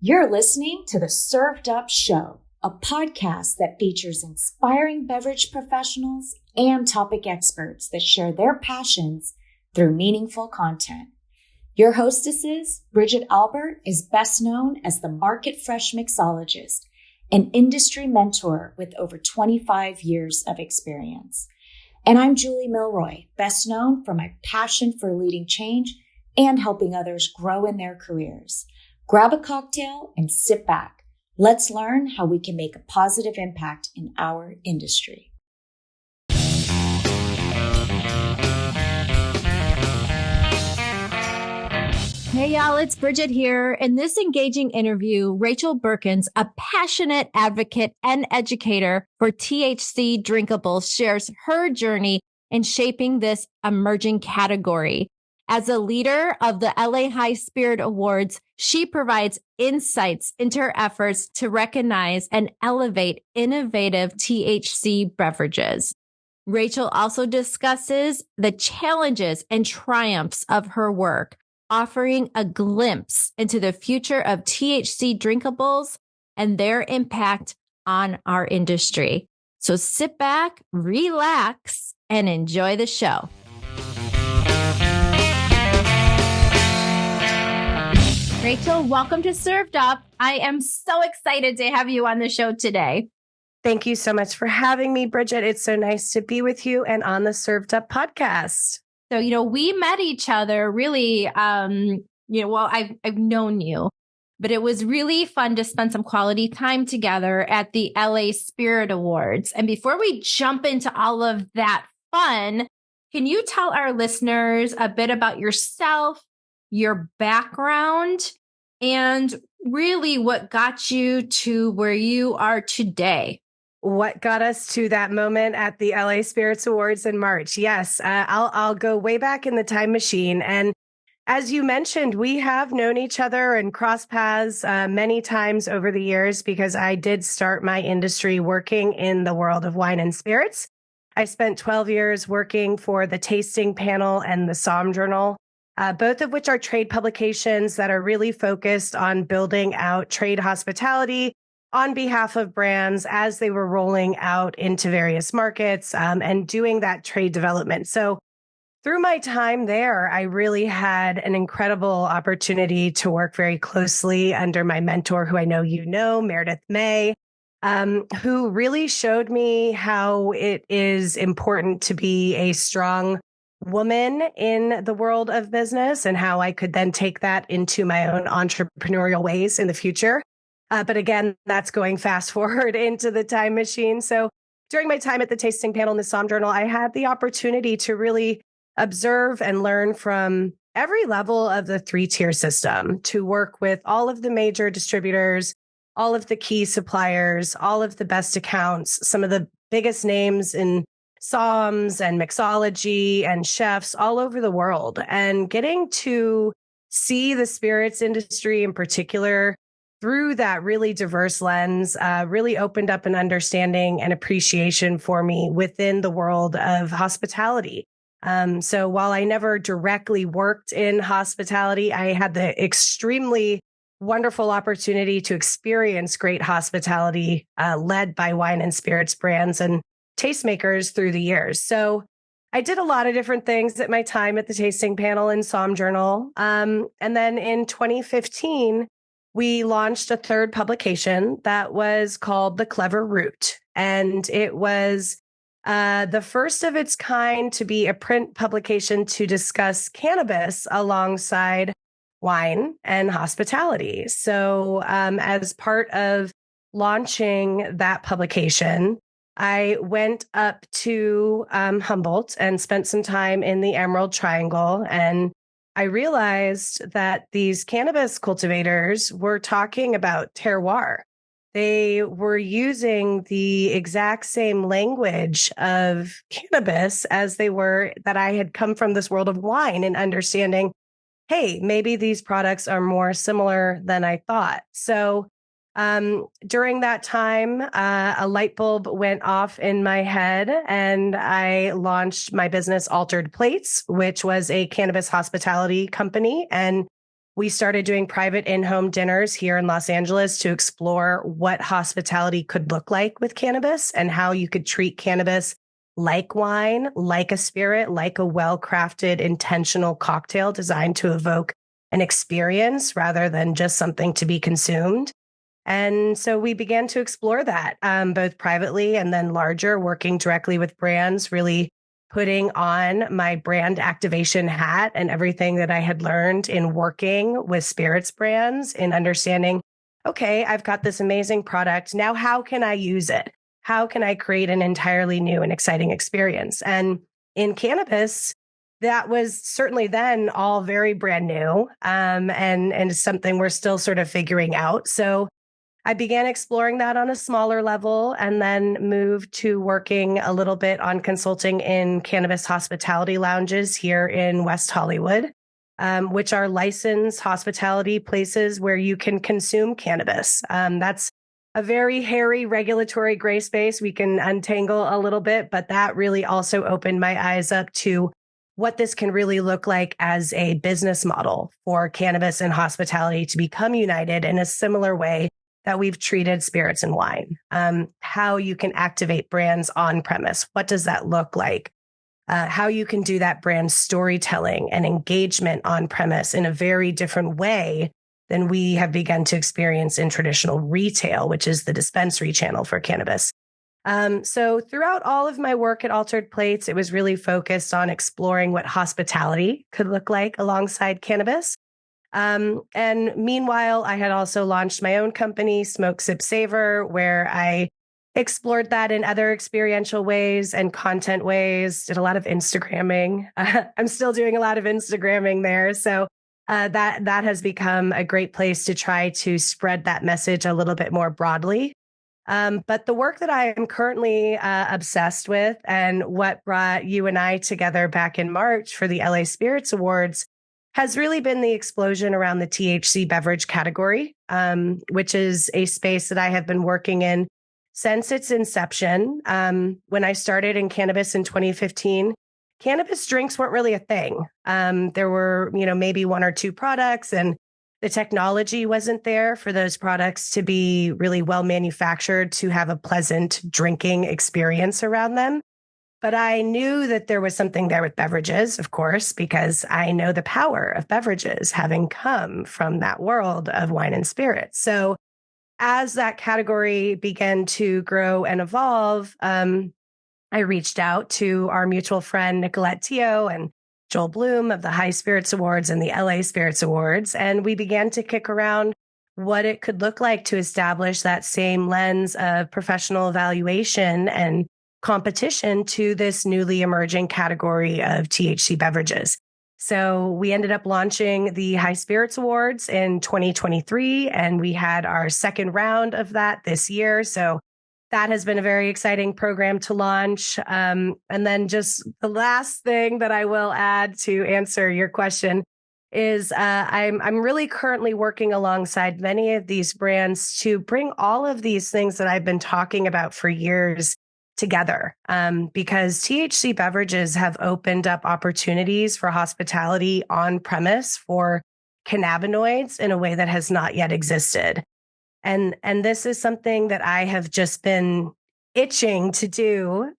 You're listening to the Served Up Show, a podcast that features inspiring beverage professionals and topic experts that share their passions through meaningful content. Your hostesses, Bridget Albert, is best known as the Market Fresh Mixologist, an industry mentor with over 25 years of experience. And I'm Julie Milroy, best known for my passion for leading change and helping others grow in their careers. Grab a cocktail and sit back. Let's learn how we can make a positive impact in our industry. Hey y'all, it's Bridget here. In this engaging interview, Rachel Burkons, a passionate advocate and educator for THC drinkables, shares her journey in shaping this emerging category. As a leader of the LA High Spirit Awards, she provides insights into her efforts to recognize and elevate innovative THC beverages. Rachel also discusses the challenges and triumphs of her work, offering a glimpse into the future of THC drinkables and their impact on our industry. So sit back, relax, and enjoy the show. Rachel, welcome to Served Up. I am so excited to have you on the show today. Thank you so much for having me, Bridget. It's so nice to be with you and on the Served Up podcast. So, we met each other really, I've known you, but it was really fun to spend some quality time together at the LA Spirit Awards. And before we jump into all of that fun, can you tell our listeners a bit about yourself, your background, and really what got you to where you are today? What got us to that moment at the LA Spirits Awards in March? Yes, I'll go way back in the time machine. And as you mentioned, we have known each other and crossed paths many times over the years because I did start my industry working in the world of wine and spirits. I spent 12 years working for the Tasting Panel and the Somm Journal, both of which are trade publications that are really focused on building out trade hospitality on behalf of brands as they were rolling out into various markets and doing that trade development. So through my time there, I really had an incredible opportunity to work very closely under my mentor, who I know you know, Meredith May, who really showed me how it is important to be a strong woman in the world of business and how I could then take that into my own entrepreneurial ways in the future. But again, that's going fast forward into the time machine. So during my time at the Tasting Panel in the Somm Journal, I had the opportunity to really observe and learn from every level of the three-tier system, to work with all of the major distributors, all of the key suppliers, all of the best accounts, some of the biggest names in somms and mixology and chefs all over the world, and getting to see the spirits industry in particular through that really diverse lens, really opened up an understanding and appreciation for me within the world of hospitality. So while I never directly worked in hospitality, I had the extremely wonderful opportunity to experience great hospitality led by wine and spirits brands and tastemakers through the years. So I did a lot of different things at my time at the Tasting Panel and Somm Journal. And then in 2015, we launched a third publication that was called The Clever Root. And it was the first of its kind to be a print publication to discuss cannabis alongside wine and hospitality. So as part of launching that publication, I went up to Humboldt and spent some time in the Emerald Triangle, and I realized that these cannabis cultivators were talking about terroir. They were using the exact same language of cannabis as they were that I had come from this world of wine and understanding, hey, maybe these products are more similar than I thought. So during that time, a light bulb went off in my head and I launched my business Altered Plates, which was a cannabis hospitality company. And we started doing private in-home dinners here in Los Angeles to explore what hospitality could look like with cannabis and how you could treat cannabis like wine, like a spirit, like a well-crafted, intentional cocktail designed to evoke an experience rather than just something to be consumed. And so we began to explore that, both privately and then larger, working directly with brands, really putting on my brand activation hat and everything that I had learned in working with spirits brands in understanding, okay, I've got this amazing product. Now, how can I use it? How can I create an entirely new and exciting experience? And in cannabis, that was certainly then all very brand new, and something we're still sort of figuring out. So I began exploring that on a smaller level and then moved to working a little bit on consulting in cannabis hospitality lounges here in West Hollywood, which are licensed hospitality places where you can consume cannabis. That's a very hairy regulatory gray space we can untangle a little bit, but that really also opened my eyes up to what this can really look like as a business model for cannabis and hospitality to become united in a similar way that we've treated spirits and wine. How you can activate brands on premise. What does that look like? How you can do that brand storytelling and engagement on premise in a very different way than we have begun to experience in traditional retail, which is the dispensary channel for cannabis. So throughout all of my work at Altered Plates, it was really focused on exploring what hospitality could look like alongside cannabis. And meanwhile, I had also launched my own company, Smoke Sip Savor, where I explored that in other experiential ways and content ways, did a lot of Instagramming. I'm still doing a lot of Instagramming there. So that has become a great place to try to spread that message a little bit more broadly. But the work that I am currently obsessed with and what brought you and I together back in March for the LA Spirits Awards has really been the explosion around the THC beverage category, which is a space that I have been working in since its inception. When I started in cannabis in 2015, cannabis drinks weren't really a thing. There were, maybe one or two products, and the technology wasn't there for those products to be really well manufactured to have a pleasant drinking experience around them. But I knew that there was something there with beverages, of course, because I know the power of beverages having come from that world of wine and spirits. So as that category began to grow and evolve, I reached out to our mutual friend, Nicolette Teo and Joel Bloom of the High Spirits Awards and the LA Spirits Awards. And we began to kick around what it could look like to establish that same lens of professional evaluation and competition to this newly emerging category of THC beverages. So we ended up launching the High Spirits Awards in 2023, and we had our second round of that this year. So that has been a very exciting program to launch. And then just the last thing that I will add to answer your question is I'm really currently working alongside many of these brands to bring all of these things that I've been talking about for years together, because THC beverages have opened up opportunities for hospitality on premise for cannabinoids in a way that has not yet existed. And this is something that I have just been itching to do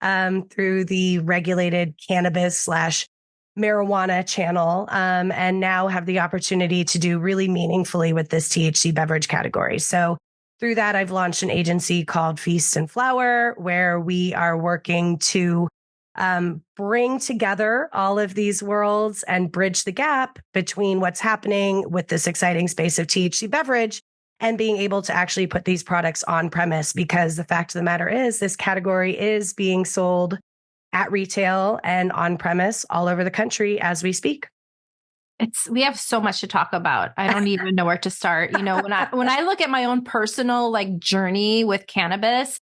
through the regulated cannabis / marijuana channel, and now have the opportunity to do really meaningfully with this THC beverage category. So through that, I've launched an agency called Feast and Flower, where we are working to bring together all of these worlds and bridge the gap between what's happening with this exciting space of THC beverage and being able to actually put these products on premise. Because the fact of the matter is, this category is being sold at retail and on premise all over the country as we speak. We have so much to talk about. I don't even know where to start. When I look at my own personal journey with cannabis,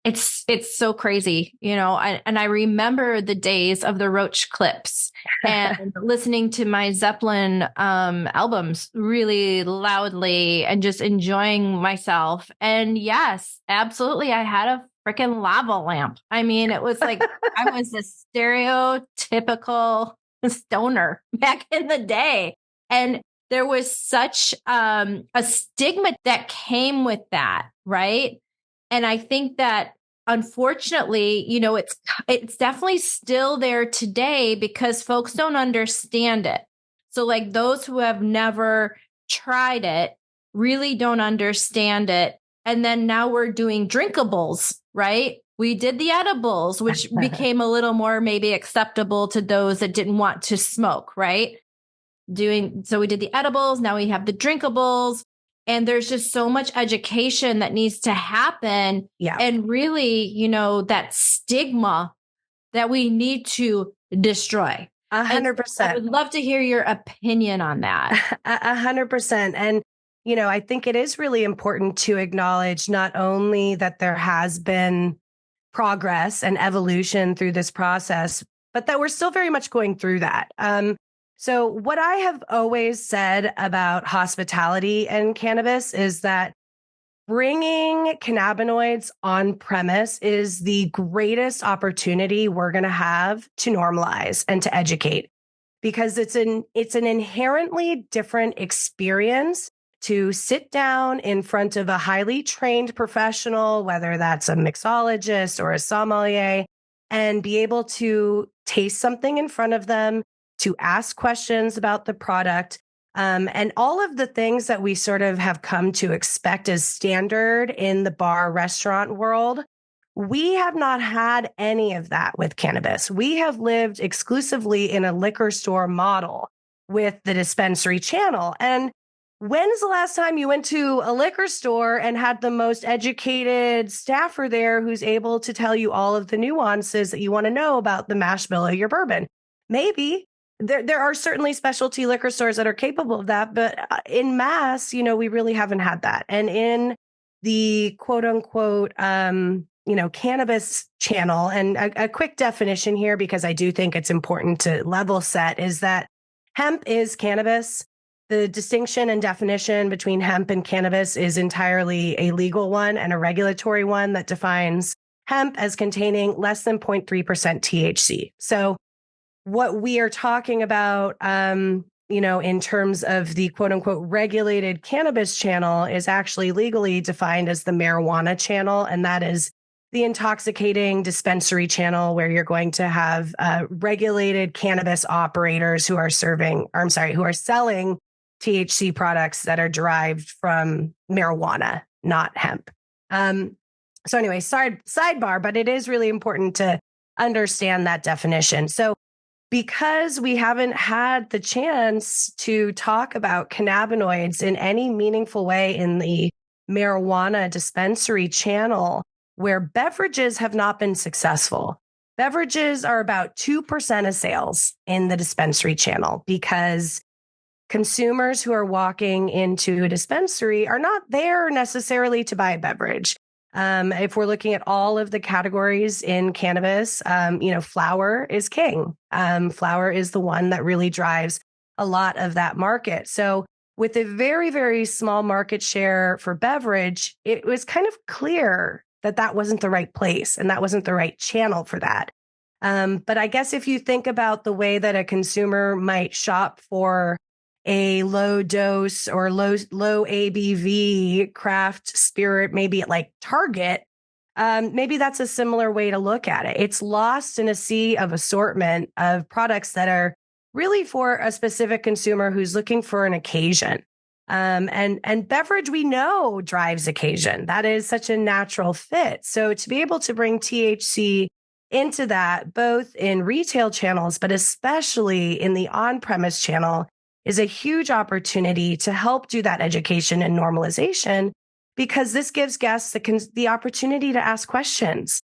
it's so crazy, and I remember the days of the Roach clips and listening to my Zeppelin albums really loudly and just enjoying myself. And yes, absolutely. I had a freaking lava lamp. I mean, it was like, I was a stereotypical stoner back in the day. And there was such a stigma that came with that, right? And I think that unfortunately, it's definitely still there today because folks don't understand it. So like those who have never tried it really don't understand it. And then now we're doing drinkables, right? We did the edibles, which became a little more maybe acceptable to those that didn't want to smoke, right? So we did the edibles. Now we have the drinkables. And there's just so much education that needs to happen. Yeah. And really, that stigma that we need to destroy. 100%. I would love to hear your opinion on that. 100%. And, I think it is really important to acknowledge not only that there has been progress and evolution through this process, but that we're still very much going through that. So what I have always said about hospitality and cannabis is that bringing cannabinoids on premise is the greatest opportunity we're going to have to normalize and to educate, because it's an inherently different experience to sit down in front of a highly trained professional, whether that's a mixologist or a sommelier, and be able to taste something in front of them, to ask questions about the product, and all of the things that we sort of have come to expect as standard in the bar restaurant world. We have not had any of that with cannabis. We have lived exclusively in a liquor store model with the dispensary channel. And when's the last time you went to a liquor store and had the most educated staffer there who's able to tell you all of the nuances that you want to know about the mash bill of your bourbon? Maybe. There are certainly specialty liquor stores that are capable of that, but in mass, we really haven't had that. And in the quote unquote, cannabis channel, and a quick definition here, because I do think it's important to level set, is that hemp is cannabis. The distinction and definition between hemp and cannabis is entirely a legal one and a regulatory one that defines hemp as containing less than 0.3% THC. So what we are talking about, in terms of the quote unquote regulated cannabis channel is actually legally defined as the marijuana channel. And that is the intoxicating dispensary channel, where you're going to have regulated cannabis operators who are selling THC products that are derived from marijuana, not hemp. So anyway, sidebar, but it is really important to understand that definition. So because we haven't had the chance to talk about cannabinoids in any meaningful way in the marijuana dispensary channel, where beverages have not been successful. Beverages are about 2% of sales in the dispensary channel, because consumers who are walking into a dispensary are not there necessarily to buy a beverage. If we're looking at all of the categories in cannabis, flower is king. Flower is the one that really drives a lot of that market. So with a very, very small market share for beverage, it was kind of clear that that wasn't the right place and that wasn't the right channel for that. But I guess if you think about the way that a consumer might shop for a low dose or low ABV craft spirit, maybe at like Target, maybe that's a similar way to look at it. It's lost in a sea of assortment of products that are really for a specific consumer who's looking for an occasion. And beverage, we know, drives occasion. That is such a natural fit. So to be able to bring THC into that, both in retail channels, but especially in the on-premise channel, is a huge opportunity to help do that education and normalization, because this gives guests the opportunity to ask questions.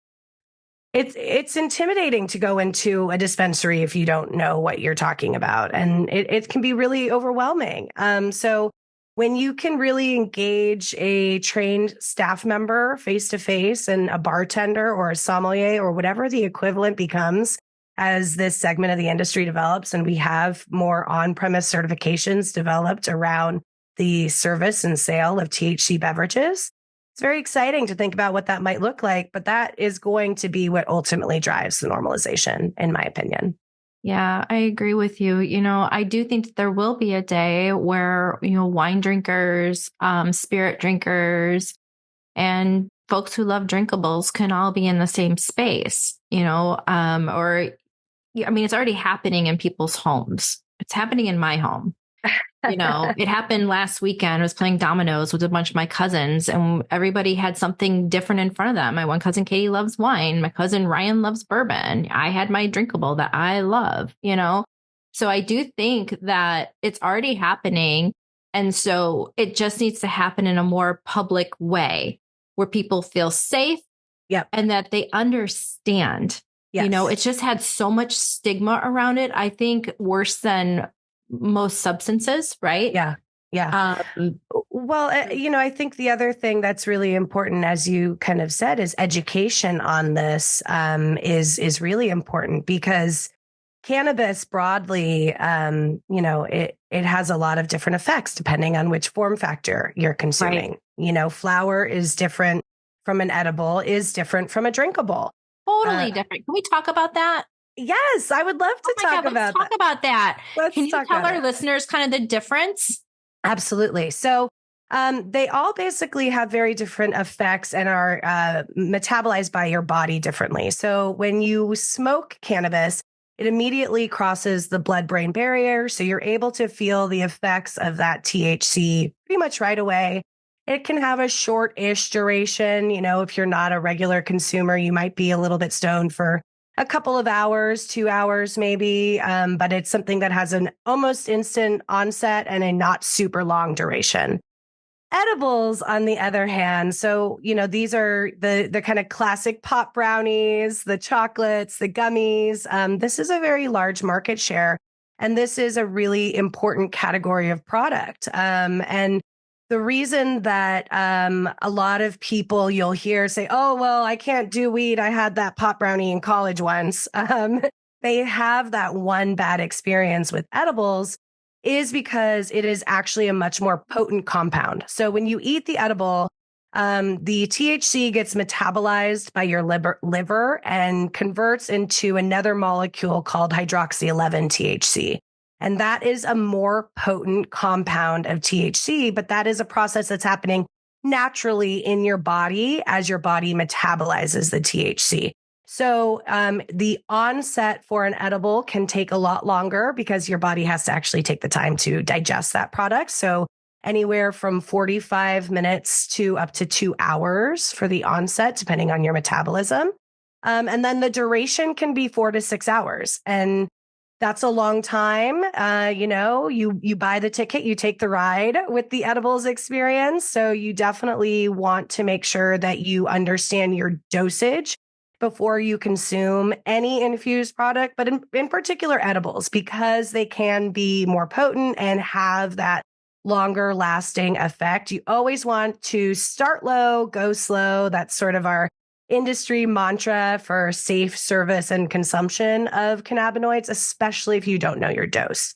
It's intimidating to go into a dispensary if you don't know what you're talking about, and it can be really overwhelming. So when you can really engage a trained staff member face to face, and a bartender or a sommelier or whatever the equivalent becomes, as this segment of the industry develops and we have more on-premise certifications developed around the service and sale of THC beverages, it's very exciting to think about what that might look like. But that is going to be what ultimately drives the normalization, in my opinion. Yeah, I agree with you. I do think that there will be a day where, wine drinkers, spirit drinkers, and folks who love drinkables can all be in the same space, or, I mean, it's already happening in people's homes. It's happening in my home. It happened last weekend. I was playing dominoes with a bunch of my cousins, and everybody had something different in front of them. My one cousin, Katie, loves wine. My cousin, Ryan, loves bourbon. I had my drinkable that I love. So I do think that it's already happening. And so it just needs to happen in a more public way where people feel safe. Yep. And that they understand. Yes. It's just had so much stigma around it. I think worse than most substances, right? Yeah. Yeah. Well, I think the other thing that's really important, as you kind of said, is education on this is really important, because cannabis broadly, it has a lot of different effects depending on which form factor you're consuming. Right. Flower is different from an edible, is different from a drinkable. Totally different. Can we talk about that? Yes, I would love to talk about that. Let's talk about that. Can you tell our listeners kind of the difference? Absolutely. So they all basically have very different effects and are metabolized by your body differently. So when you smoke cannabis, it immediately crosses the blood-brain barrier. So you're able to feel the effects of that THC pretty much right away. It can have a short-ish duration. If you're not a regular consumer, you might be a little bit stoned for a couple of hours, 2 hours maybe, but it's something that has an almost instant onset and a not super long duration. Edibles, on the other hand, so, these are the kind of classic pop brownies, the chocolates, the gummies. This is a very large market share, and this is a really important category of product. And the reason that a lot of people you'll hear say, oh, well, I can't do weed. I had that pop brownie in college once. They have that one bad experience with edibles is because it is actually a much more potent compound. So when you eat the edible, the THC gets metabolized by your liver and converts into another molecule called hydroxy-11 THC. And that is a more potent compound of THC, but that is a process that's happening naturally in your body as your body metabolizes the THC. So the onset for an edible can take a lot longer because your body has to actually take the time to digest that product. So anywhere from 45 minutes to up to 2 hours for the onset, depending on your metabolism. And then the duration can be 4 to 6 hours. And that's a long time. You buy the ticket, you take the ride with the edibles experience. So you definitely want to make sure that you understand your dosage before you consume any infused product, but in particular edibles, because they can be more potent and have that longer lasting effect. You always want to start low, go slow. That's sort of our industry mantra for safe service and consumption of cannabinoids, especially if you don't know your dose.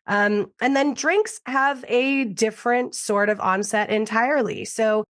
And then drinks have a different sort of onset entirely. So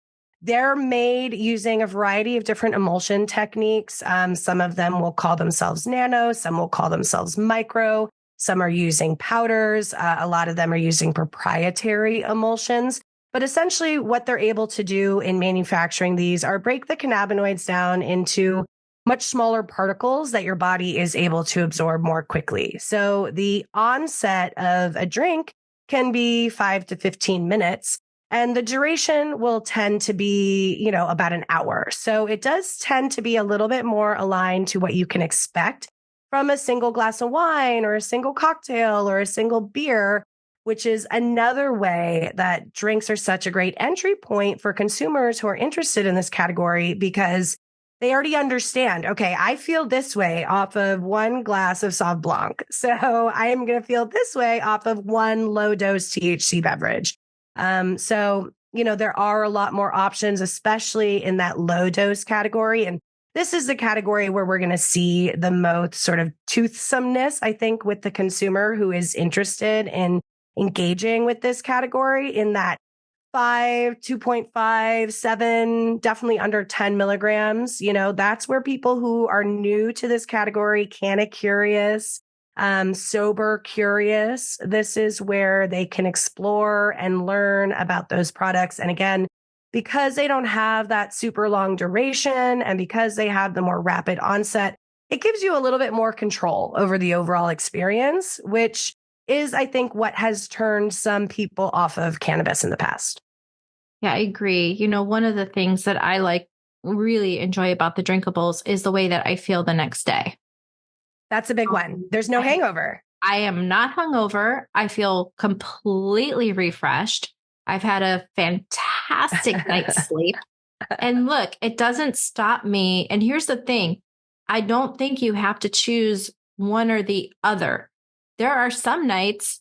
they're made using a variety of different emulsion techniques. Some of them will call themselves nano, some will call themselves micro, some are using powders. A lot of them are using proprietary emulsions. But essentially what they're able to do in manufacturing these are break the cannabinoids down into much smaller particles that your body is able to absorb more quickly. So the onset of a drink can be 5 to 15 minutes, and the duration will tend to be, about an hour. So it does tend to be a little bit more aligned to what you can expect from a single glass of wine or a single cocktail or a single beer, which is another way that drinks are such a great entry point for consumers who are interested in this category, because they already understand, okay, I feel this way off of one glass of Sauv Blanc. So I am going to feel this way off of one low dose THC beverage. So there are a lot more options, especially in that low dose category. And this is the category where we're going to see the most sort of toothsomeness, I think, with the consumer who is interested in engaging with this category, in that 5, 2.5, 7, definitely under 10 milligrams. That's where people who are new to this category, canna curious, sober, curious. This is where they can explore and learn about those products. And again, because they don't have that super long duration and because they have the more rapid onset, it gives you a little bit more control over the overall experience, which is, I think, what has turned some people off of cannabis in the past. Yeah, I agree. One of the things that I really enjoy about the drinkables is the way that I feel the next day. That's a big one. There's no hangover. I am not hungover. I feel completely refreshed. I've had a fantastic night's sleep. And look, it doesn't stop me. And here's the thing. I don't think you have to choose one or the other. There are some nights,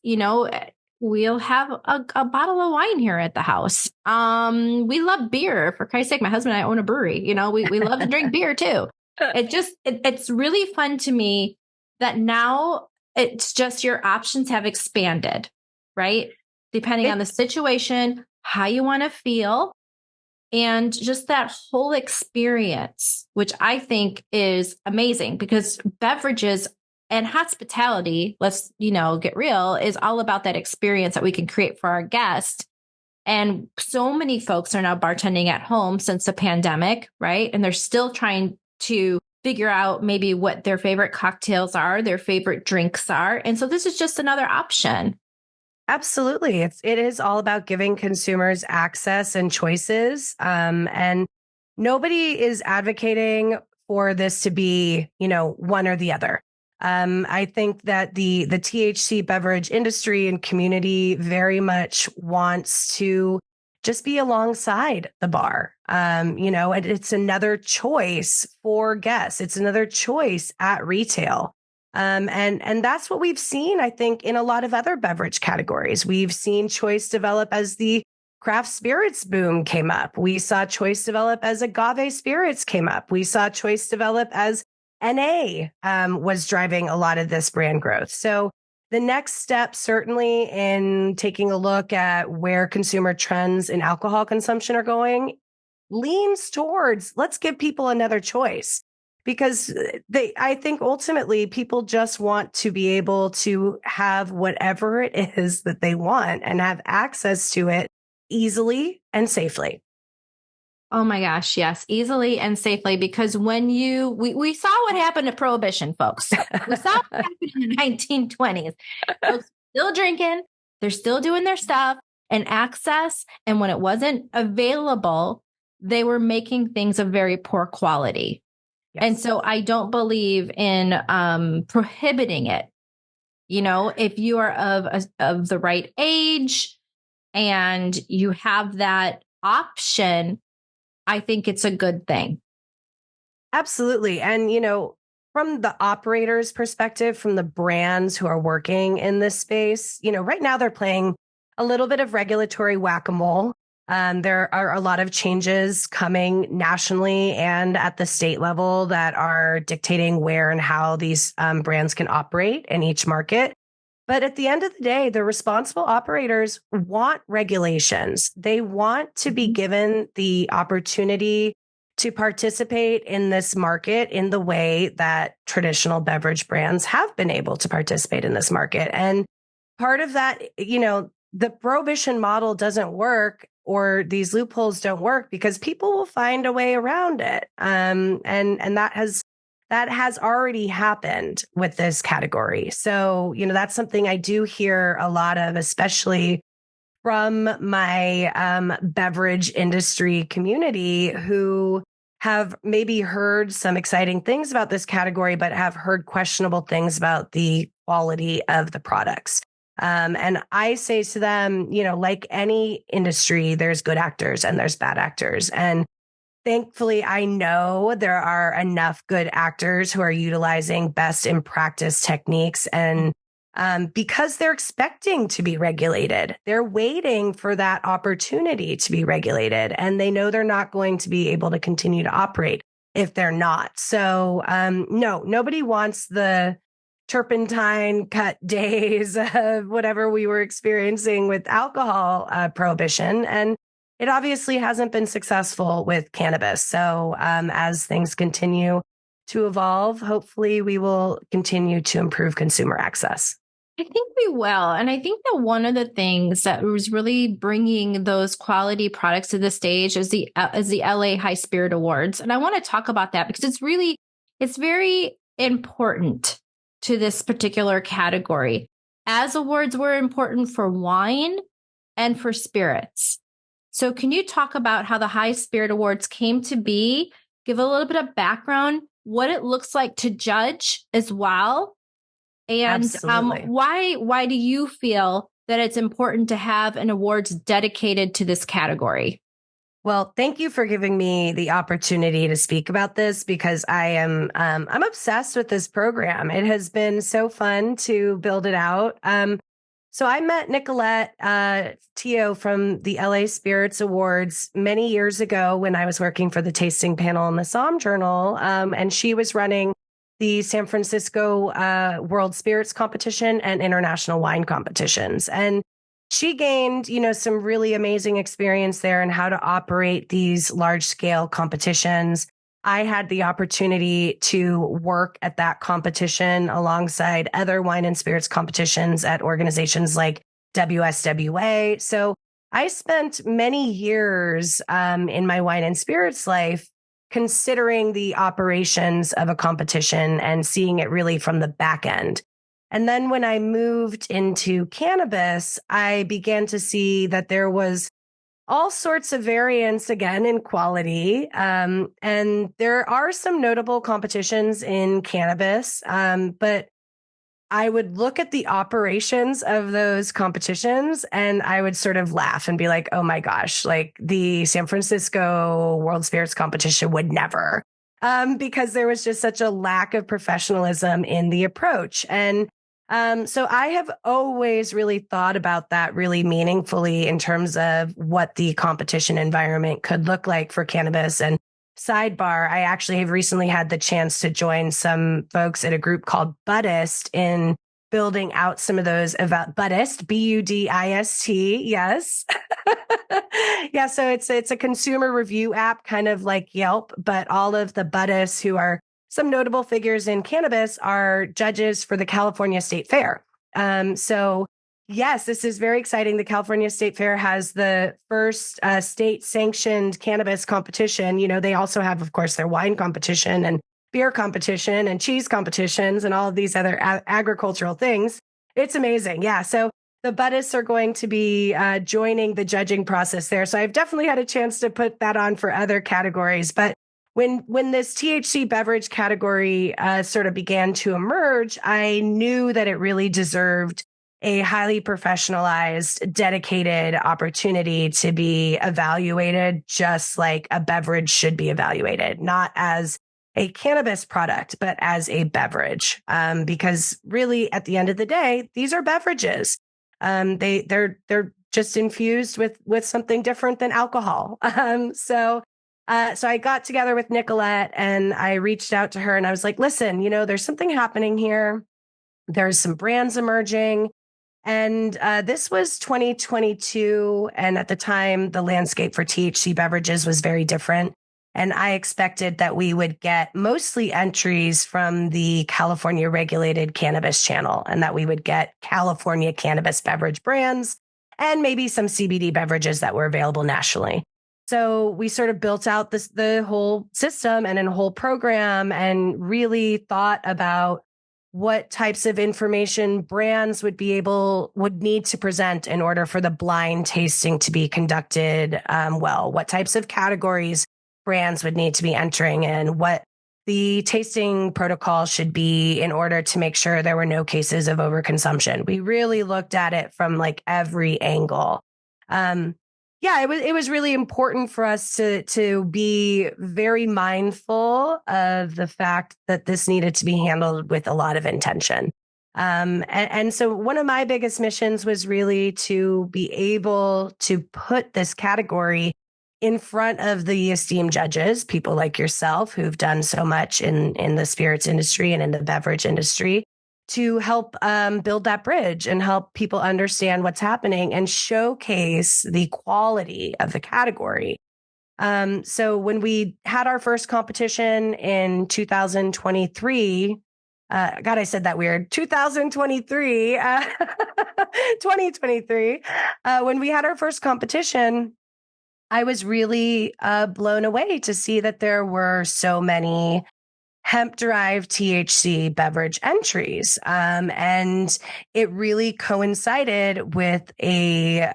we'll have a bottle of wine here at the house. We love beer. For Christ's sake, my husband and I own a brewery. We love to drink beer too. It's really fun to me that now it's just your options have expanded, right? Depending on the situation, how you want to feel, and just that whole experience, which I think is amazing because beverages and hospitality, let's, get real, is all about that experience that we can create for our guests. And so many folks are now bartending at home since the pandemic, right? And they're still trying to figure out maybe what their favorite cocktails are, their favorite drinks are. And so this is just another option. Absolutely. It is all about giving consumers access and choices. And nobody is advocating for this to be, one or the other. I think that the THC beverage industry and community very much wants to just be alongside the bar. And it's another choice for guests. It's another choice at retail. And that's what we've seen, I think, in a lot of other beverage categories. We've seen choice develop as the craft spirits boom came up. We saw choice develop as agave spirits came up. We saw choice develop as NA was driving a lot of this brand growth. So the next step, certainly in taking a look at where consumer trends in alcohol consumption are going, leans towards let's give people another choice. Because I think ultimately people just want to be able to have whatever it is that they want and have access to it easily and safely. Oh my gosh, yes, easily and safely. Because when we saw what happened to Prohibition, folks. We saw what happened in the 1920s. Folks still drinking, they're still doing their stuff and access. And when it wasn't available, they were making things of very poor quality. Yes. And so I don't believe in prohibiting it. If you are of the right age and you have that option, I think it's a good thing. Absolutely. And, from the operator's perspective, from the brands who are working in this space, right now they're playing a little bit of regulatory whack-a-mole. There are a lot of changes coming nationally and at the state level that are dictating where and how these brands can operate in each market. But at the end of the day, the responsible operators want regulations. They want to be given the opportunity to participate in this market in the way that traditional beverage brands have been able to participate in this market. And part of that, the prohibition model doesn't work, or these loopholes don't work because people will find a way around it. And that has already happened with this category. So, that's something I do hear a lot of, especially from my beverage industry community who have maybe heard some exciting things about this category, but have heard questionable things about the quality of the products. And I say to them, like any industry, there's good actors and there's bad actors. And thankfully, I know there are enough good actors who are utilizing best in practice techniques. And because they're expecting to be regulated, they're waiting for that opportunity to be regulated. And they know they're not going to be able to continue to operate if they're not. So no, nobody wants the turpentine cut days of whatever we were experiencing with alcohol prohibition. And it obviously hasn't been successful with cannabis. So as things continue to evolve, hopefully we will continue to improve consumer access. I think we will. And I think that one of the things that was really bringing those quality products to the stage is the LA High Spirit Awards. And I want to talk about that because it's very important to this particular category, as awards were important for wine and for spirits. So can you talk about how the High Spirit Awards came to be? Give a little bit of background, what it looks like to judge as well. And why do you feel that it's important to have an awards dedicated to this category? Well, thank you for giving me the opportunity to speak about this because I'm obsessed with this program. It has been so fun to build it out. So I met Nicolette Teo from the LA Spirits Awards many years ago when I was working for the tasting panel in the Somm Journal, and she was running the San Francisco World Spirits Competition and International Wine Competitions. And she gained, some really amazing experience there in how to operate these large scale competitions. I had the opportunity to work at that competition alongside other wine and spirits competitions at organizations like WSWA. So I spent many years in my wine and spirits life considering the operations of a competition and seeing it really from the back end. And then when I moved into cannabis, I began to see that there was all sorts of variance again in quality. And there are some notable competitions in cannabis, but I would look at the operations of those competitions and I would sort of laugh and be like, oh my gosh, like the San Francisco World Spirits Competition would never, because there was just such a lack of professionalism in the approach. And so I have always really thought about that really meaningfully in terms of what the competition environment could look like for cannabis. And sidebar, I actually have recently had the chance to join some folks at a group called Buddist in building out some of those about Buddist, Budist. Yes. Yeah. So it's a consumer review app, kind of like Yelp, but all of the Buddists who are some notable figures in cannabis are judges for the California State Fair. So yes, this is very exciting. The California State Fair has the first state-sanctioned cannabis competition. They also have, of course, their wine competition and beer competition and cheese competitions and all of these other agricultural things. It's amazing. Yeah. So the Buddists are going to be joining the judging process there. So I've definitely had a chance to put that on for other categories. But when this THC beverage category sort of began to emerge, I knew that it really deserved a highly professionalized, dedicated opportunity to be evaluated just like a beverage should be evaluated, not as a cannabis product, but as a beverage. Because really, at the end of the day, these are beverages. They're just infused with something different than alcohol. So I got together with Nicolette and I reached out to her and I was like, listen, there's something happening here. There's some brands emerging. And this was 2022. And at the time, the landscape for THC beverages was very different. And I expected that we would get mostly entries from the California regulated cannabis channel and that we would get California cannabis beverage brands and maybe some CBD beverages that were available nationally. So we sort of built out the whole system and a whole program and really thought about what types of information brands would need to present in order for the blind tasting to be conducted well, what types of categories brands would need to be entering in, what the tasting protocol should be in order to make sure there were no cases of overconsumption. We really looked at it from like every angle. It was really important for us to be very mindful of the fact that this needed to be handled with a lot of intention. And so one of my biggest missions was really to be able to put this category in front of the esteemed judges, people like yourself who've done so much in the spirits industry and in the beverage industry, to help build that bridge and help people understand what's happening and showcase the quality of the category. So when we had our first competition in 2023, God, I said that weird. 2023, 2023. When we had our first competition, I was really blown away to see that there were so many hemp-derived THC beverage entries. And it really coincided with a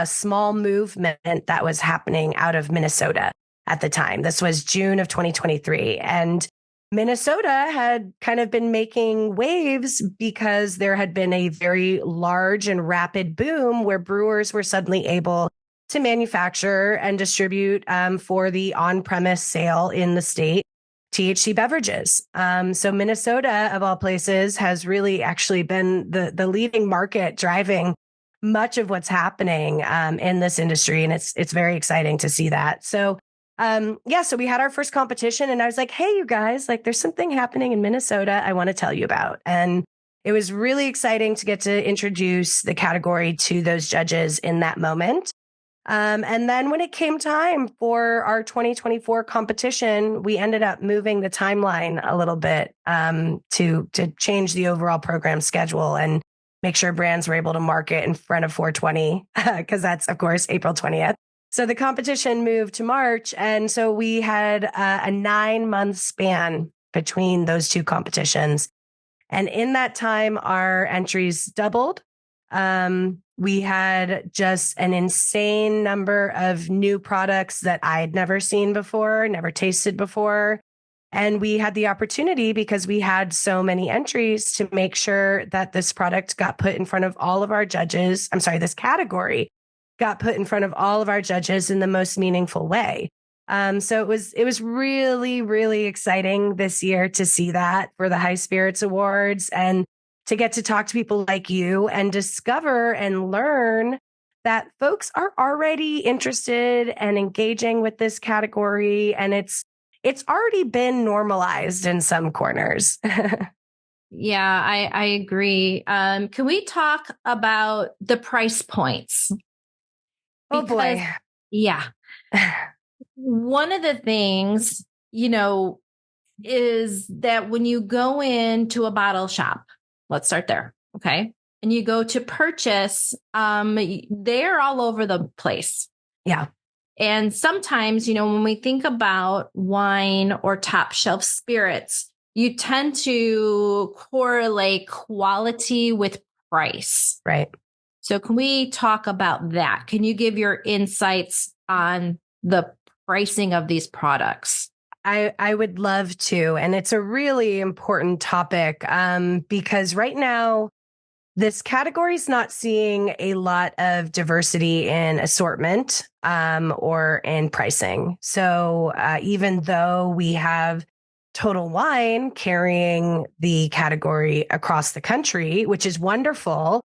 small movement that was happening out of Minnesota at the time. This was June of 2023. And Minnesota had kind of been making waves because there had been a very large and rapid boom where brewers were suddenly able to manufacture and distribute for the on-premise sale in the state THC beverages. So Minnesota, of all places, has really actually been the leading market driving much of what's happening in this industry. And it's very exciting to see that. So so we had our first competition and I was like, hey, you guys, like there's something happening in Minnesota I want to tell you about. And it was really exciting to get to introduce the category to those judges in that moment. And then when it came time for our 2024 competition, we ended up moving the timeline a little bit to change the overall program schedule and make sure brands were able to market in front of 420, because that's, of course, April 20th. So the competition moved to March. And so we had a 9-month span between those two competitions. And in that time, our entries doubled. We had just an insane number of new products that I had never seen before, never tasted before. And we had the opportunity, because we had so many entries, to make sure that this product got put in front of all of our judges. I'm sorry, this category got put in front of all of our judges in the most meaningful way. So it was really, really exciting this year to see that for the High Spirits Awards and to get to talk to people like you and discover and learn that folks are already interested and engaging with this category. And it's already been normalized in some corners. Yeah, I agree. Can we talk about the price points? Oh boy. Yeah. One of the things, is that when you go into a bottle shop, let's start there. Okay. And you go to purchase, they're all over the place. Yeah. And sometimes, when we think about wine or top shelf spirits, you tend to correlate quality with price. Right. So can we talk about that? Can you give your insights on the pricing of these products? I would love to. And it's a really important topic because right now, this category is not seeing a lot of diversity in assortment or in pricing. So even though we have Total Wine carrying the category across the country, which is wonderful,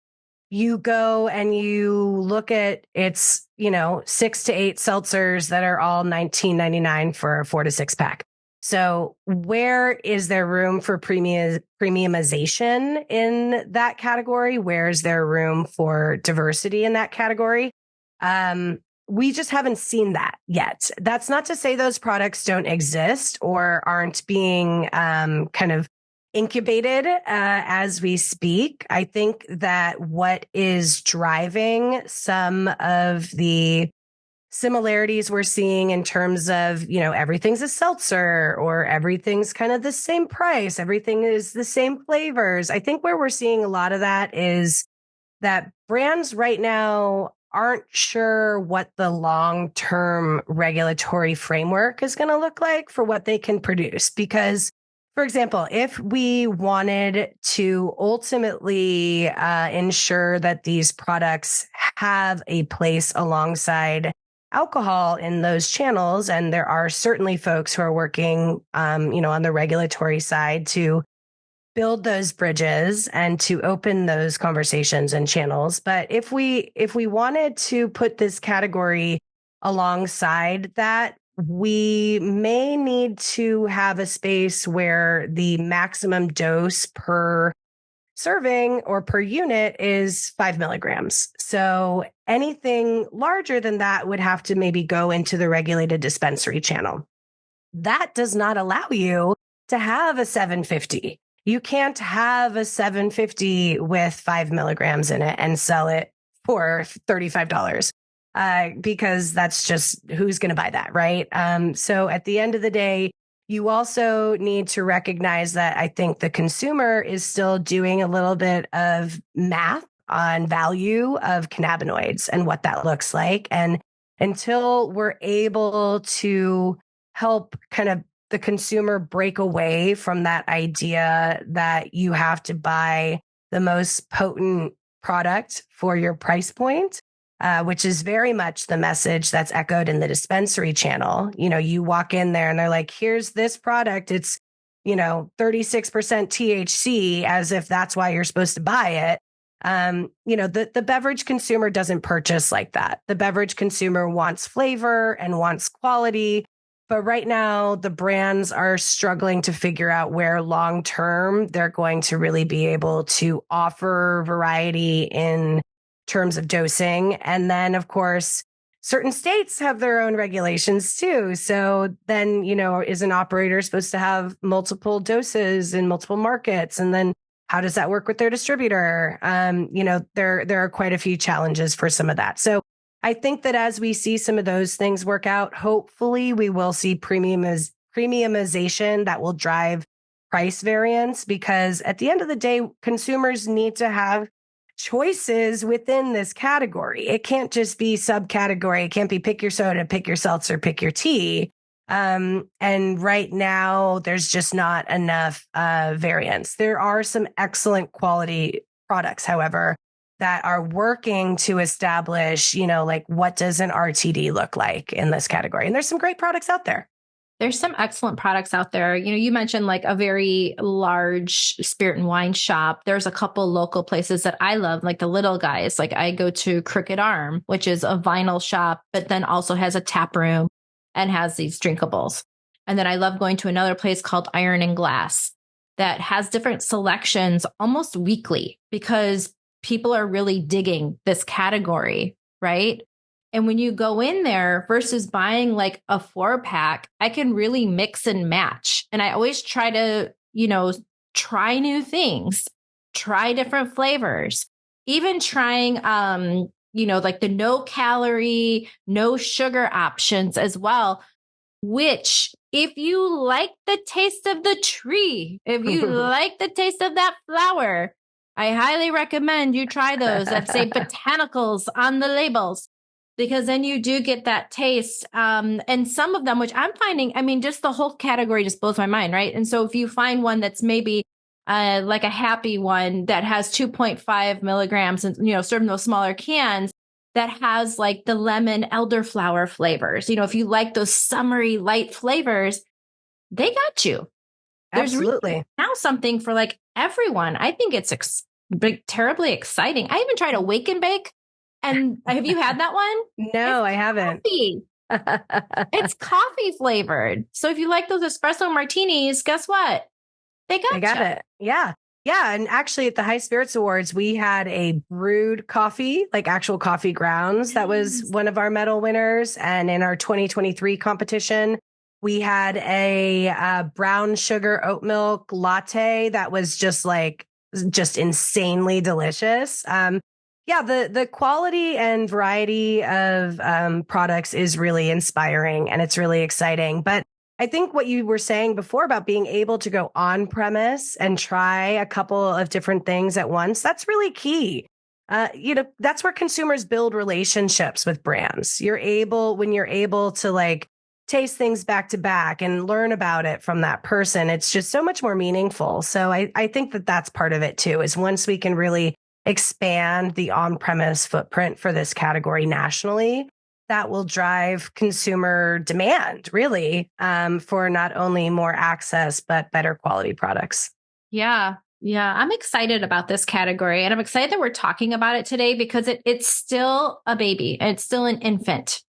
you go and you look at its, 6 to 8 seltzers that are all $19.99 for a 4 to 6 pack. So where is there room for premiumization in that category? Where is there room for diversity in that category? We just haven't seen that yet. That's not to say those products don't exist or aren't being kind of incubated as we speak. I think that what is driving some of the similarities we're seeing in terms of, everything's a seltzer or everything's kind of the same price, everything is the same flavors. I think where we're seeing a lot of that is that brands right now aren't sure what the long-term regulatory framework is going to look like for what they can produce. Because, for example, if we wanted to ultimately ensure that these products have a place alongside alcohol in those channels, and there are certainly folks who are working, on the regulatory side to build those bridges and to open those conversations and channels. But if we wanted to put this category alongside that, we may need to have a space where the maximum dose per serving or per unit is 5 milligrams. So anything larger than that would have to maybe go into the regulated dispensary channel. That does not allow you to have a 750. You can't have a 750 with 5 milligrams in it and sell it for $35 because that's just who's going to buy that, right? So at the end of the day, you also need to recognize that I think the consumer is still doing a little bit of math on value of cannabinoids and what that looks like. And until we're able to help kind of the consumer break away from that idea that you have to buy the most potent product for your price point, which is very much the message that's echoed in the dispensary channel. You know, you walk in there and they're like, here's this product. It's, 36% THC, as if that's why you're supposed to buy it. The beverage consumer doesn't purchase like that. The beverage consumer wants flavor and wants quality. But right now, the brands are struggling to figure out where long term they're going to really be able to offer variety in terms of dosing. And then, of course, certain states have their own regulations too. So then, is an operator supposed to have multiple doses in multiple markets? And then how does that work with their distributor? There are quite a few challenges for some of that. So I think that as we see some of those things work out, hopefully we will see premiumization that will drive price variance, because at the end of the day, consumers need to have choices within this category. It can't just be subcategory. It can't be pick your soda, pick your seltzer, pick your tea. And right now, there's just not enough variance. There are some excellent quality products, however, that are working to establish, what does an RTD look like in this category? And there's some great products out there. There's some excellent products out there. You mentioned like a very large spirit and wine shop. There's a couple local places that I love, like the little guys. Like I go to Crooked Arm, which is a vinyl shop, but then also has a tap room and has these drinkables. And then I love going to another place called Iron and Glass that has different selections almost weekly, because people are really digging this category, right? And when you go in there versus buying like a 4-pack, I can really mix and match. And I always try to, try new things, try different flavors, even trying, like the no calorie, no sugar options as well, which if you like the taste of the tree, if you like the taste of that flower, I highly recommend you try those that say botanicals on the labels, because then you do get that taste. And some of them, which I'm finding, just the whole category just blows my mind, right? And so if you find one that's maybe like a happy one that has 2.5 milligrams and, served in those smaller cans, that has like the lemon elderflower flavors, if you like those summery light flavors, they got you. Absolutely. There's now something for like everyone. I think it's terribly exciting. I even tried a wake and bake. And have you had that one? No, I haven't. It's coffee flavored. So if you like those espresso martinis, guess what? They got it. Yeah. Yeah. And actually at the High Spirits Awards, we had a brewed coffee, like actual coffee grounds. That was one of our medal winners. And in our 2023 competition, we had a brown sugar oat milk latte that was just insanely delicious. The quality and variety of products is really inspiring, and it's really exciting. But I think what you were saying before about being able to go on premise and try a couple of different things at once, that's really key. That's where consumers build relationships with brands. When you're able to like taste things back to back and learn about it from that person, it's just so much more meaningful. So I think that that's part of it too, is once we can really expand the on-premise footprint for this category nationally, that will drive consumer demand really for not only more access, but better quality products. Yeah. Yeah. I'm excited about this category, and I'm excited that we're talking about it today, because it's still a baby. It's still an infant.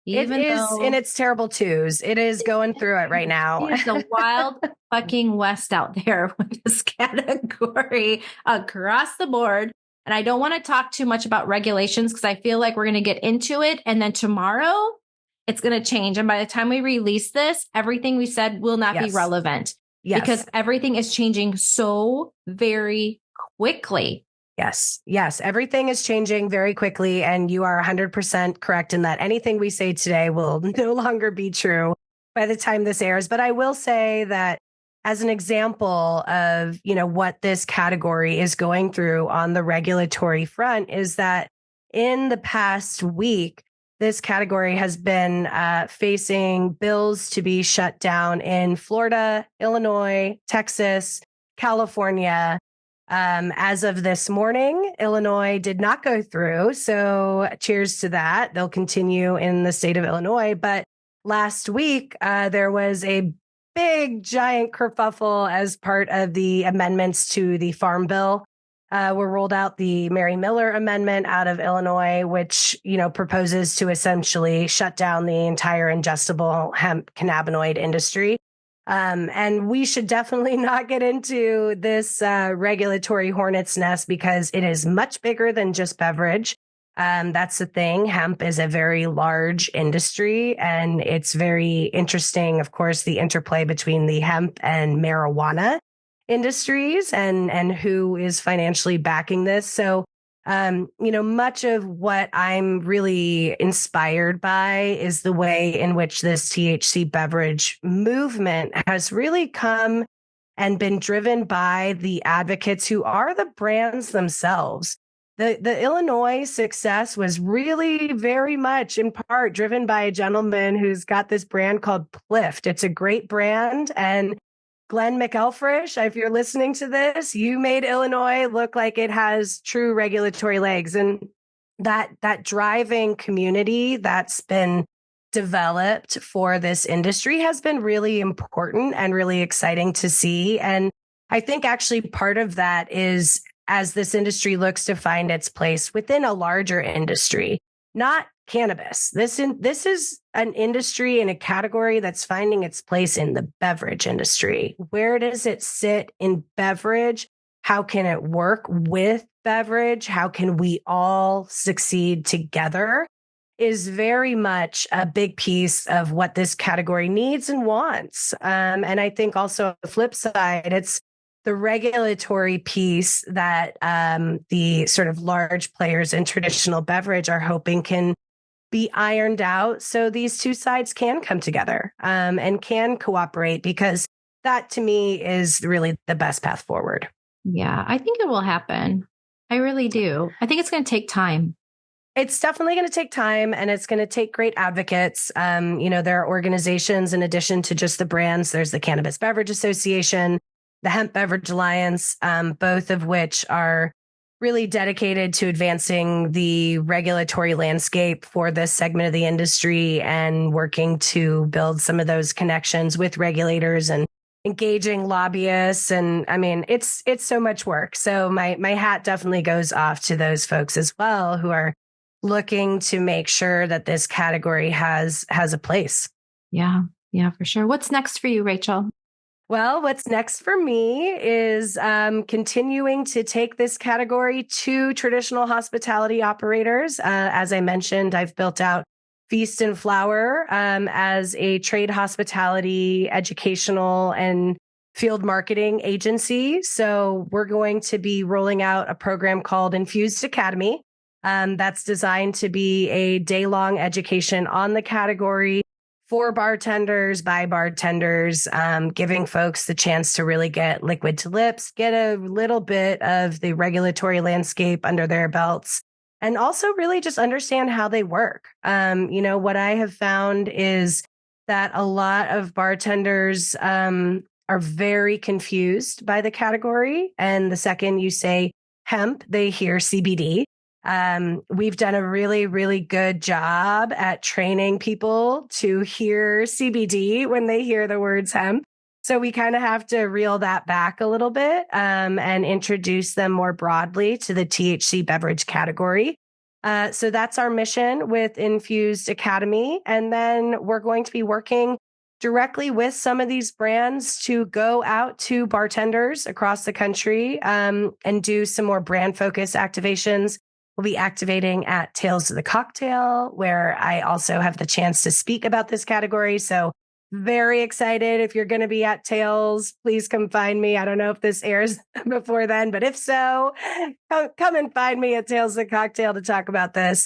It Even is though in its terrible twos. It is going through it right now. it's the wild fucking West out there with this category across the board. And I don't want to talk too much about regulations because I feel like we're going to get into it. And then tomorrow it's going to change. And by the time we release this, everything we said will not be relevant because everything is changing so very quickly. Yes. Everything is changing very quickly. And you are 100% correct in that anything we say today will no longer be true by the time this airs. But I will say that as an example of, what this category is going through on the regulatory front is that in the past week, this category has been facing bills to be shut down in Florida, Illinois, Texas, California. As of this morning, Illinois did not go through. So cheers to that. They'll continue in the state of Illinois. But last week, there was a big, giant kerfuffle as part of the amendments to the Farm Bill. Were rolled out the Mary Miller Amendment out of Illinois, which, proposes to essentially shut down the entire ingestible hemp cannabinoid industry. And we should definitely not get into this regulatory hornet's nest because it is much bigger than just beverage. That's the thing. Hemp is a very large industry, and it's very interesting, of course, the interplay between the hemp and marijuana industries and who is financially backing this. So, much of what I'm really inspired by is the way in which this THC beverage movement has really come and been driven by the advocates who are the brands themselves. The Illinois success was really very much in part driven by a gentleman who's got this brand called Plift. It's a great brand. And Glenn McElfresh, if you're listening to this, you made Illinois look like it has true regulatory legs. And that driving community that's been developed for this industry has been really important and really exciting to see. And I think actually part of that is as this industry looks to find its place within a larger industry, not cannabis. This is an industry and a category that's finding its place in the beverage industry. Where does it sit in beverage? How can it work with beverage? How can we all succeed together? Is very much a big piece of what this category needs and wants. And I think also on the flip side, it's the regulatory piece that the sort of large players in traditional beverage are hoping can be ironed out so these two sides can come together and can cooperate, because that to me is really the best path forward. Yeah, I think it will happen. I really do. I think it's going to take time. It's definitely going to take time, and it's going to take great advocates. There are organizations in addition to just the brands. There's the Cannabis Beverage Association, the Hemp Beverage Alliance, both of which are really dedicated to advancing the regulatory landscape for this segment of the industry and working to build some of those connections with regulators and engaging lobbyists. And I mean, it's so much work. So my hat definitely goes off to those folks as well who are looking to make sure that this category has a place. Yeah, for sure. What's next for you, Rachel? Well, what's next for me is continuing to take this category to traditional hospitality operators. As I mentioned, I've built out Feast and Flower as a trade hospitality, educational, and field marketing agency. So we're going to be rolling out a program called Infused Academy. That's designed to be a day-long education on the category for bartenders, by bartenders, giving folks the chance to really get liquid to lips, get a little bit of the regulatory landscape under their belts, and also really just understand how they work. What I have found is that a lot of bartenders are very confused by the category. And the second you say hemp, they hear CBD. We've done a really, really good job at training people to hear CBD when they hear the words hemp. So we kind of have to reel that back a little bit and introduce them more broadly to the THC beverage category. So that's our mission with Infused Academy. And then we're going to be working directly with some of these brands to go out to bartenders across the country and do some more brand focused activations. We'll be activating at Tales of the Cocktail, where I also have the chance to speak about this category. So very excited. If you're going to be at Tales, please come find me. I don't know if this airs before then, but if so, come and find me at Tales of the Cocktail to talk about this.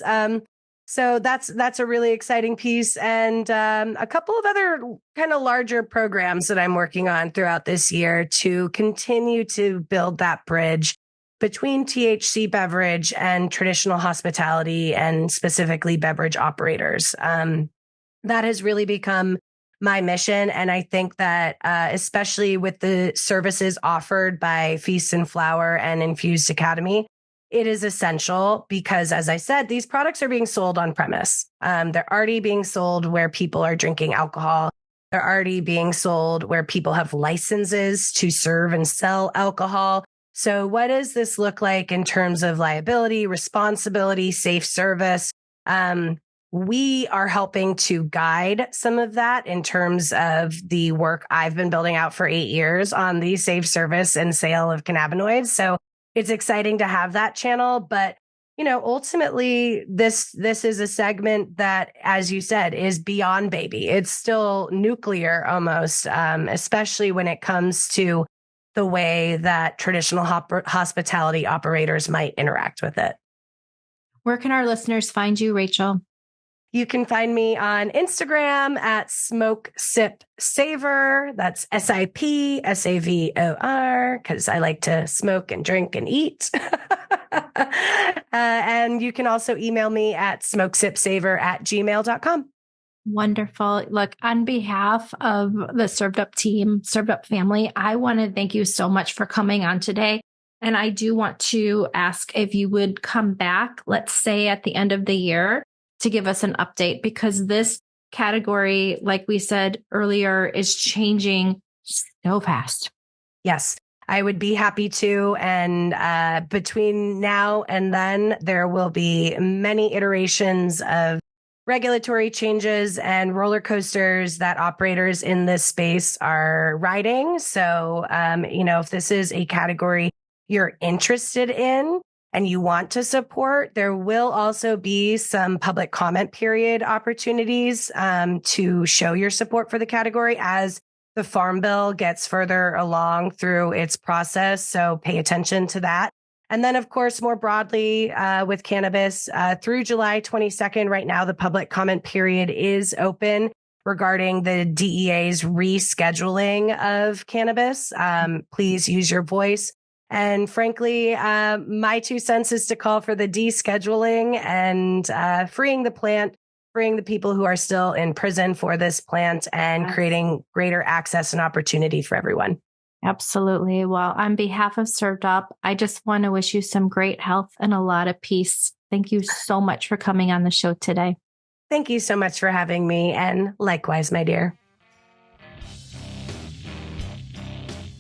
So that's a really exciting piece, and a couple of other kind of larger programs that I'm working on throughout this year to continue to build that bridge between THC beverage and traditional hospitality, and specifically beverage operators. That has really become my mission. And I think that especially with the services offered by Feast and Flower and Infused Academy, it is essential because, as I said, these products are being sold on premise. They're already being sold where people are drinking alcohol. They're already being sold where people have licenses to serve and sell alcohol. So what does this look like in terms of liability, responsibility, safe service? We are helping to guide some of that in terms of the work I've been building out for 8 years on the safe service and sale of cannabinoids. So it's exciting to have that channel. But, ultimately, this is a segment that, as you said, is beyond baby. It's still nuclear almost, especially when it comes to the way that traditional hospitality operators might interact with it. Where can our listeners find you, Rachel? You can find me on Instagram at Smoke Sip Savor. That's SIPSAVOR, because I like to smoke and drink and eat. And you can also email me at smokesipsavor@gmail.com. Wonderful. Look, on behalf of the Served Up team, Served Up family, I want to thank you so much for coming on today. And I do want to ask if you would come back, let's say at the end of the year, to give us an update, because this category, like we said earlier, is changing so fast. Yes, I would be happy to. And between now and then, there will be many iterations of regulatory changes and roller coasters that operators in this space are riding. So, if this is a category you're interested in and you want to support, there will also be some public comment period opportunities to show your support for the category as the Farm Bill gets further along through its process. So pay attention to that. And then, of course, more broadly with cannabis, through July 22nd, right now, the public comment period is open regarding the DEA's rescheduling of cannabis. Please use your voice. And frankly, my 2 cents is to call for the descheduling and freeing the plant, freeing the people who are still in prison for this plant, and creating greater access and opportunity for everyone. Absolutely. Well, on behalf of Served Up, I just want to wish you some great health and a lot of peace. Thank you so much for coming on the show today. Thank you so much for having me. And likewise, my dear.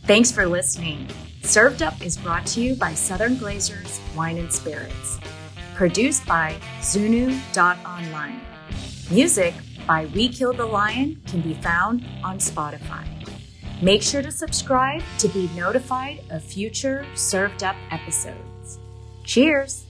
Thanks for listening. Served Up is brought to you by Southern Glazers Wine and Spirits. Produced by Zunu.online. Music by We Killed the Lion can be found on Spotify. Make sure to subscribe to be notified of future Served Up episodes. Cheers!